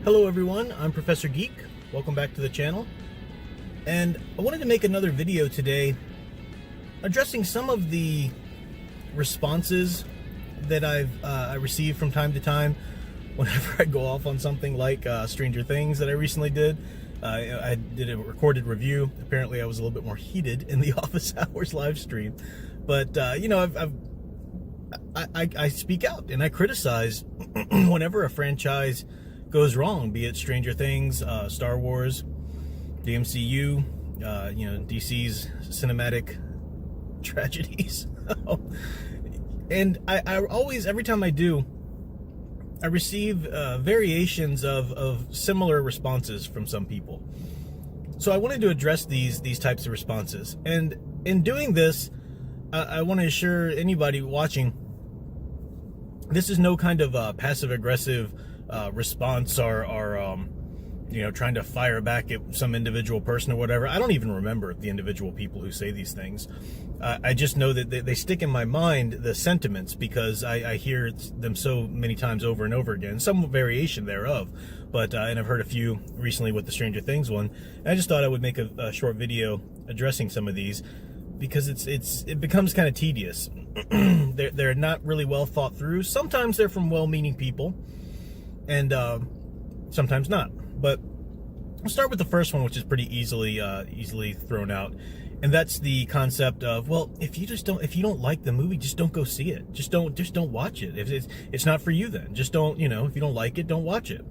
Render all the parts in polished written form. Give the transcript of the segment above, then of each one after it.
Hello everyone, I'm Professor Geek. Welcome back to the channel. And I wanted to make another video today addressing some of the responses that I receive from time to time whenever I go off on something like Stranger Things that I recently did. I did a recorded review. Apparently I was a little bit more heated in the office hours live stream. But, you know, I speak out and I criticize whenever a franchise goes wrong, be it Stranger Things, Star Wars, the MCU, you know, DC's cinematic tragedies. And I always, every time I do, I receive variations of similar responses from some people. So I wanted to address these types of responses. And in doing this, I want to assure anybody watching, this is no kind of passive-aggressive response or you know, trying to fire back at some individual person or whatever. I don't even remember the individual people who say these things. I just know that they stick in my mind, the sentiments, because I hear them so many times over and over again, some variation thereof. But and I've heard a few recently with the Stranger Things one. And I just thought I would make a short video addressing some of these, because it becomes kind of tedious. They're not really well thought through. Sometimes they're from well-meaning people, and sometimes not. But I'll start with the first one, which is pretty easily thrown out, and that's the concept of, well, if you don't like the movie, just don't go see it. Just don't watch it. If it's not for you, then just don't. You know, if you don't like it, don't watch it.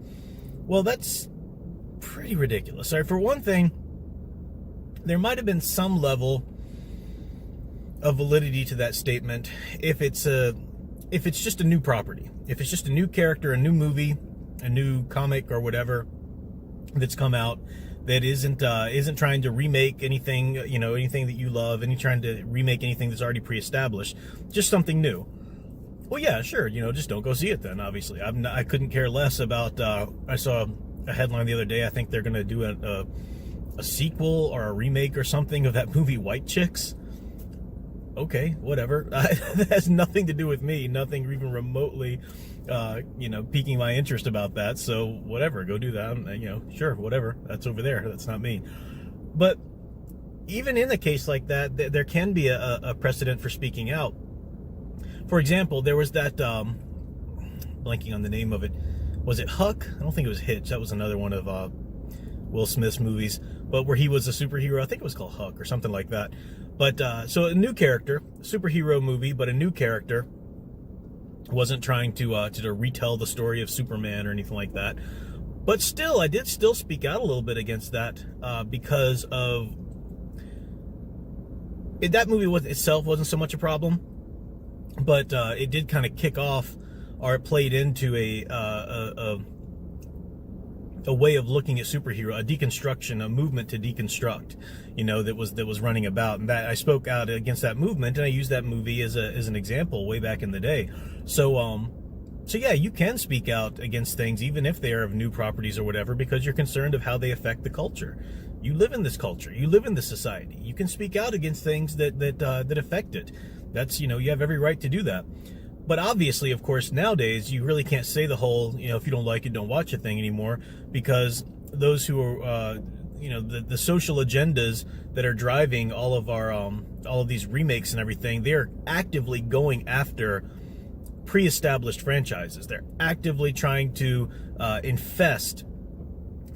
Well, that's pretty ridiculous. Sorry, for one thing, there might have been some level of validity to that statement if it's just a new property, if it's just a new character, a new movie, a new comic or whatever that's come out that isn't trying to remake anything, you know, anything that you love, and trying to remake anything that's already pre-established, just something new. Well, yeah, sure, you know, just don't go see it then. Obviously, I couldn't care less about. I saw a headline the other day. I think they're going to do a sequel or a remake or something of that movie White Chicks. Okay, whatever. That has nothing to do with me. Nothing even remotely, you know, piquing my interest about that. So whatever, go do that. You know, sure, whatever. That's over there. That's not me. But even in a case like that, there can be a precedent for speaking out. For example, there was that, blanking on the name of it. Was it Huck? I don't think it was Hitch. That was another one of Will Smith's movies, but where he was a superhero. I think it was called Huck or something like that. But so a new character, superhero movie, but a new character, wasn't trying to retell the story of Superman or anything like that. But still, I did still speak out a little bit against that because of that movie itself wasn't so much a problem, but it did kind of kick off, or it played into a way of looking at superhero, a deconstruction, a movement to deconstruct, you know, that was running about, and that I spoke out against that movement, and I used that movie as an example way back in the day. So yeah, you can speak out against things even if they are of new properties or whatever, because you're concerned of how they affect the culture. You live in this culture, you live in this society. You can speak out against things that affect it. That's, you know, you have every right to do that. But obviously, of course, nowadays, you really can't say the whole, you know, if you don't like it, don't watch a thing anymore, because those who are, you know, the social agendas that are driving all of these remakes and everything, they're actively going after pre-established franchises. They're actively trying to infest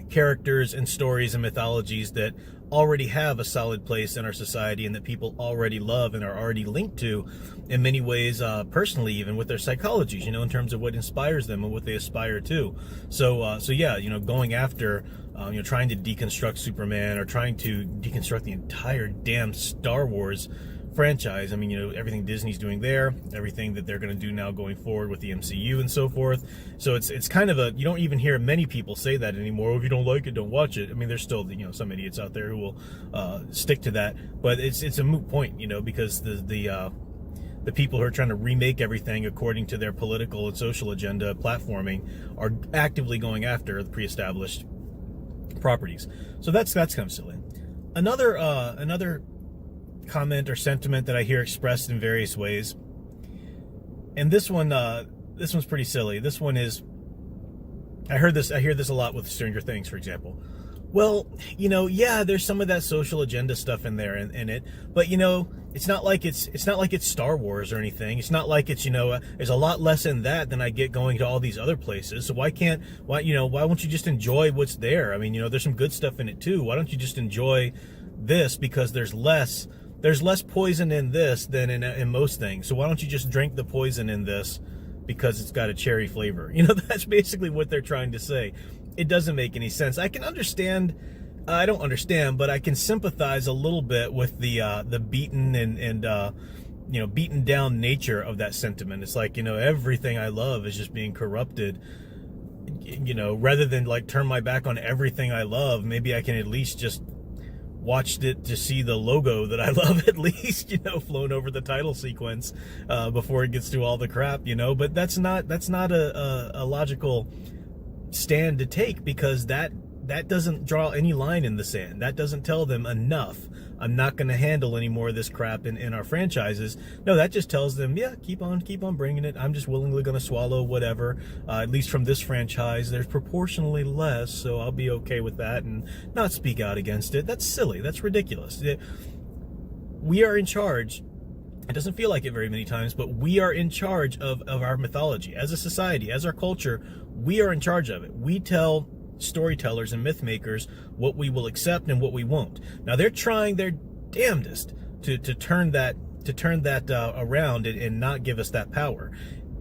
characters and stories and mythologies that already have a solid place in our society and that people already love and are already linked to in many ways, personally, even with their psychologies, you know, in terms of what inspires them and what they aspire to. So yeah, you know, going after, you know, trying to deconstruct Superman or trying to deconstruct the entire damn Star Wars franchise. I mean, you know, everything Disney's doing there, everything that they're going to do now going forward with the MCU and so forth. So it's kind of you don't even hear many people say that anymore. If you don't like it, don't watch it. I mean, there's still, you know, some idiots out there who will stick to that, but it's a moot point, you know, because the people who are trying to remake everything according to their political and social agenda platforming are actively going after the pre-established properties. So that's kind of silly. Another comment or sentiment that I hear expressed in various ways, and this one's pretty silly. This one is, I hear this a lot with Stranger Things, for example. Well, yeah, there's some of that social agenda stuff in there in it, but it's not like it's Star Wars or anything. It's not like it's there's a lot less in that than I get going to all these other places. So why won't you just enjoy what's there? I mean, there's some good stuff in it too. Why don't you just enjoy this, because there's less poison in this than in most things. So why don't you just drink the poison in this because it's got a cherry flavor? That's basically what they're trying to say. It doesn't make any sense. I can understand. I don't understand, but I can sympathize a little bit with the beaten and beaten down nature of that sentiment. It's like, everything I love is just being corrupted. Rather than like turn my back on everything I love, maybe I can at least just watched it to see the logo that I love, at least, flown over the title sequence before it gets to all the crap, but that's not a logical stand to take, because that doesn't draw any line in the sand. That doesn't tell them enough. I'm not going to handle any more of this crap in our franchises. No, that just tells them, yeah, keep on bringing it. I'm just willingly going to swallow whatever. At least from this franchise, there's proportionally less, so I'll be okay with that and not speak out against it. That's silly. That's ridiculous. We are in charge. It doesn't feel like it very many times, but we are in charge of our mythology. As a society, as our culture, we are in charge of it. We tell storytellers and myth makers what we will accept and what we won't. Now they're trying their damnedest to turn that around and not give us that power.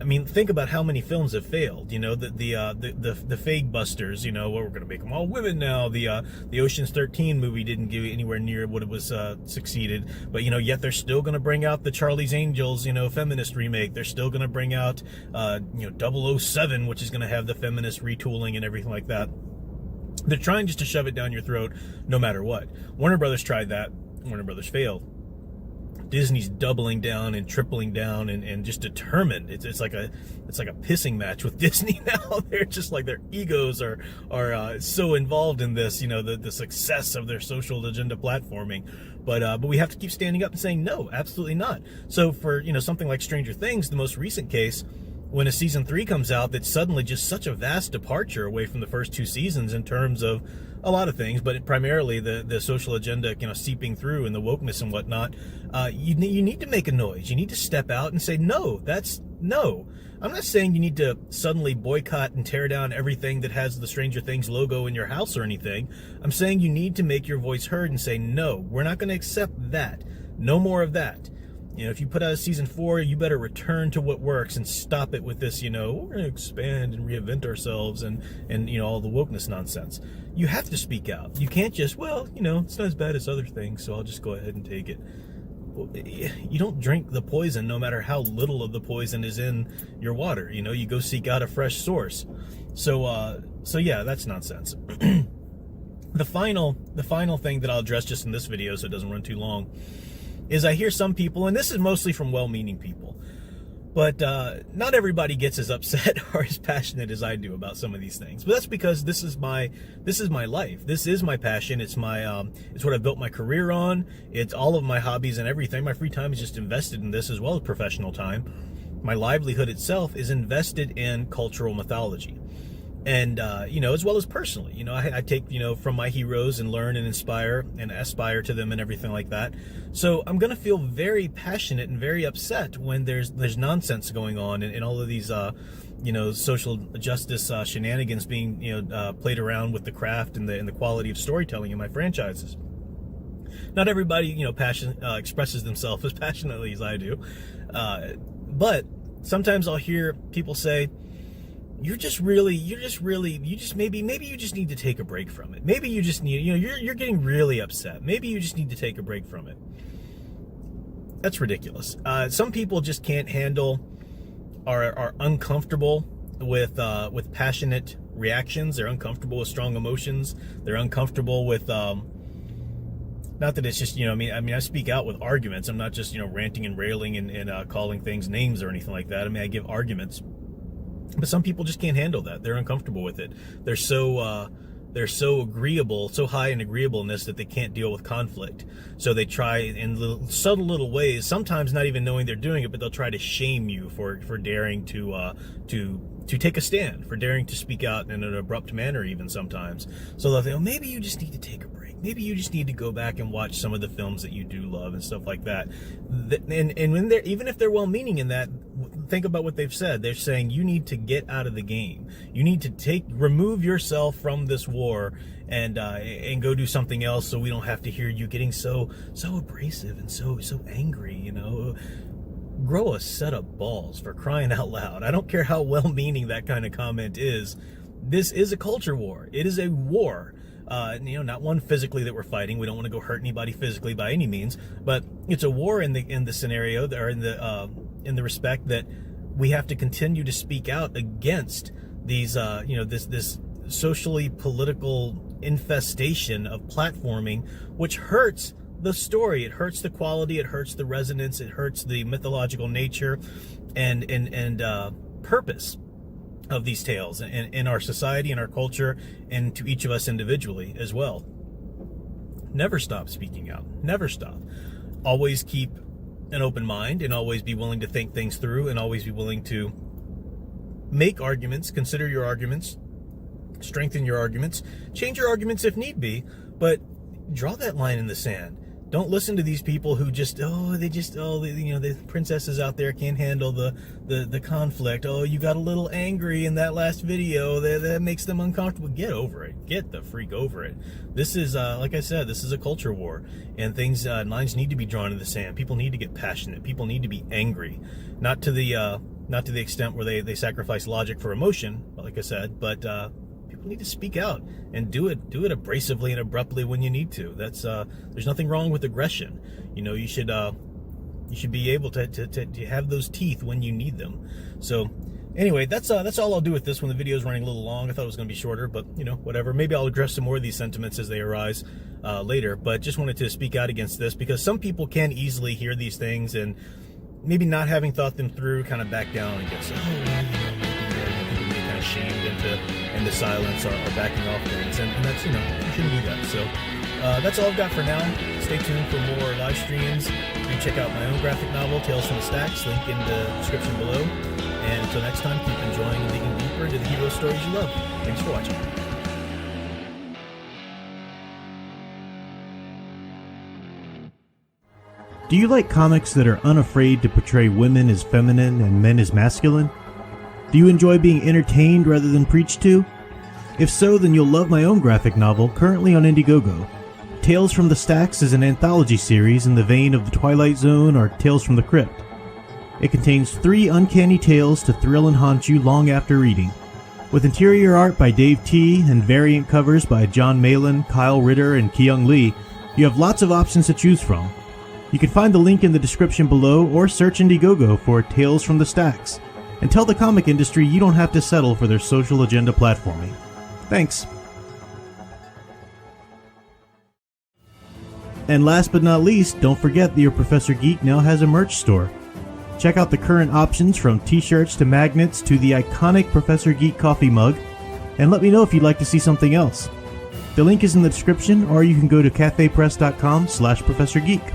I mean, think about how many films have failed. The Fake Busters. We're going to make them all women now. The Ocean's 13 movie didn't give anywhere near what it was succeeded. But yet they're still going to bring out the Charlie's Angels feminist remake. They're still going to bring out 007, which is going to have the feminist retooling and everything like that. They're trying just to shove it down your throat, no matter what. Warner Brothers tried that. Warner Brothers failed. Disney's doubling down and tripling down and just determined. It's like a pissing match with Disney now. They're just like, their egos are so involved in this, the success of their social agenda platforming. But we have to keep standing up and saying no, absolutely not. So for something like Stranger Things, the most recent case, when a season 3 comes out, that's suddenly just such a vast departure away from the first 2 seasons in terms of a lot of things, but primarily the social agenda, seeping through and the wokeness and whatnot. You need to make a noise. You need to step out and say, no, that's no. I'm not saying you need to suddenly boycott and tear down everything that has the Stranger Things logo in your house or anything. I'm saying you need to make your voice heard and say, no, we're not going to accept that. No more of that. If you put out a season 4, you better return to what works and stop it with this, we're going to expand and reinvent ourselves and all the wokeness nonsense. You have to speak out. You can't just, it's not as bad as other things, so I'll just go ahead and take it. Well, you don't drink the poison no matter how little of the poison is in your water. You go seek out a fresh source. So yeah, that's nonsense. The final thing that I'll address just in this video so it doesn't run too long is I hear some people, and this is mostly from well-meaning people, but not everybody gets as upset or as passionate as I do about some of these things. But that's because this is my life. This is my passion. It's it's what I've built my career on. It's all of my hobbies and everything. My free time is just invested in this, as well as professional time. My livelihood itself is invested in cultural mythology. And, as well as personally, I take, from my heroes and learn and inspire and aspire to them and everything like that. So I'm going to feel very passionate and very upset when there's nonsense going on and all of these, social justice shenanigans being, played around with the craft and the quality of storytelling in my franchises. Not everybody, expresses themselves as passionately as I do. But sometimes I'll hear people say, maybe you just need to take a break from it. Maybe you just need, you're getting really upset. Maybe you just need to take a break from it. That's ridiculous. Some people just can't handle, are uncomfortable with passionate reactions. They're uncomfortable with strong emotions. They're uncomfortable with, not that it's just, I speak out with arguments. I'm not just, ranting and railing and calling things names or anything like that. I give arguments. But some people just can't handle that. They're uncomfortable with it. They're so they're so agreeable, so high in agreeableness that they can't deal with conflict. So they try in subtle little ways, sometimes not even knowing they're doing it, but they'll try to shame you for daring to take a stand, for daring to speak out in an abrupt manner even sometimes. So they'll say, oh, maybe you just need to take a break. Maybe you just need to go back and watch some of the films that you do love and stuff like that. And when they're, even if they're well-meaning in that, think about what they've said. They're saying you need to get out of the game. You need to remove yourself from this war and go do something else, so we don't have to hear you getting so abrasive and so angry. You know, grow a set of balls, for crying out loud. I don't care how well-meaning that kind of comment is. This is a culture war. It is a war. You know, not one physically that we're fighting. We don't want to go hurt anybody physically by any means, but it's a war in the scenario, or in the respect that we have to continue to speak out against these, you know, this socially political infestation of platforming, which hurts the story. It hurts the quality. It hurts the resonance. It hurts the mythological nature and purpose of these tales in our society, in our culture, and to each of us individually as well. Never stop speaking out. Never stop. Always keep an open mind, and always be willing to think things through, and always be willing to make arguments, consider your arguments, strengthen your arguments, change your arguments if need be, but draw that line in the sand. Don't listen to these people who just, you know, the princesses out there can't handle the conflict. Oh, you got a little angry in that last video. That makes them uncomfortable. Get over it. Get the freak over it. This is, like I said, this is a culture war, and lines need to be drawn in the sand. People need to get passionate. People need to be angry, not to the extent where they sacrifice logic for emotion, like I said, but people need to speak out and do it abrasively and abruptly when you need to. That's there's nothing wrong with aggression. You know, you should be able to have those teeth when you need them. So anyway, that's all I'll do with this one. The video is running a little long. I thought it was going to be shorter, but you know, whatever. Maybe I'll address some more of these sentiments as they arise later, but just wanted to speak out against this, because some people can easily hear these things and maybe not having thought them through, kind of back down and get kind of shamed into silence or backing off things, and that's, you know, you shouldn't do that. So that's all I've got for now. Stay tuned for more live streams. You can check out my own graphic novel, Tales from the Stacks, link in the description below. And until next time, keep enjoying and digging deeper into the hero stories you love. Thanks for watching. Do you like comics that are unafraid to portray women as feminine and men as masculine? Do you enjoy being entertained rather than preached to? If so, then you'll love my own graphic novel, currently on Indiegogo. Tales from the Stacks is an anthology series in the vein of The Twilight Zone or Tales from the Crypt. It contains 3 uncanny tales to thrill and haunt you long after reading. With interior art by Dave T. and variant covers by John Malin, Kyle Ritter, and Kyung Lee, you have lots of options to choose from. You can find the link in the description below, or search Indiegogo for Tales from the Stacks, and tell the comic industry you don't have to settle for their social agenda platforming. Thanks. And last but not least, don't forget that your Professor Geek now has a merch store. Check out the current options, from t-shirts to magnets to the iconic Professor Geek coffee mug, and let me know if you'd like to see something else. The link is in the description, or you can go to cafepress.com/ProfessorGeek.